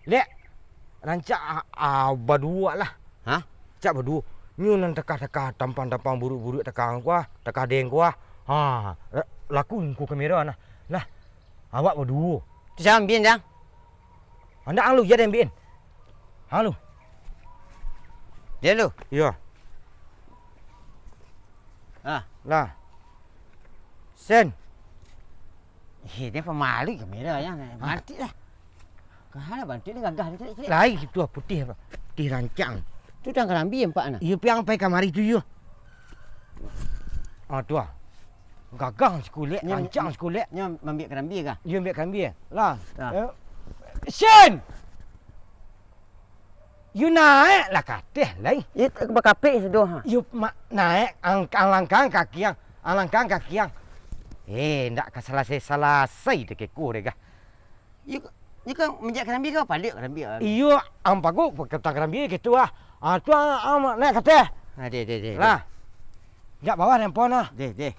Lek. Rancak berdua lah. Hah? Cak berdua. Nyu nan tekah-tekah tampang-tampang buruk-buruk tekang kuah, tekah deng kuah. Ha, laku ku kamera nah. Lah. Awak berdua. Tu siapa ambil dah? Anda alu ya den bin. Halo. Dia lu. Ya. Lah. Sen. Dia pemalu kamera yang mati lah. Kahana bantu ni gagah ni. Lai tu putih apa? Putih rancang. Tu dah kerambi empat ana. Ia piang pai kamari tu yo. Tu Gagang sekolah, rancang sekolah. Nya ambil kerambi kah? Dia ambil kambing. Lah. Ah. Sen. You naik lah kateh lai. Ya berkapik sedoh ha. You naik angkang kaki yang. Alangkang kaki yang. Ndak ka selesai dekat ku dega. Ni kan menjak kerambi kau balik kerambi. Iyo ampagu ketang kerambi gitu ah. Tu naik kateh. Deh. Lah. Jak bawah handphone ah. Deh.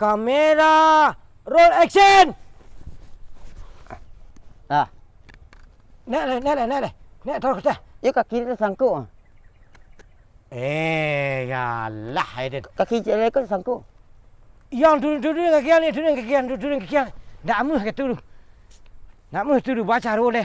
Kamera roll action. Nek. Nek taruh kita. Ya kaki dia sangkut. Ya lah Aiden. Kaki dia kau sangkut. Yang turun kaki ni, turun kaki. Nak muh ke tu. Nak muh tu baca roll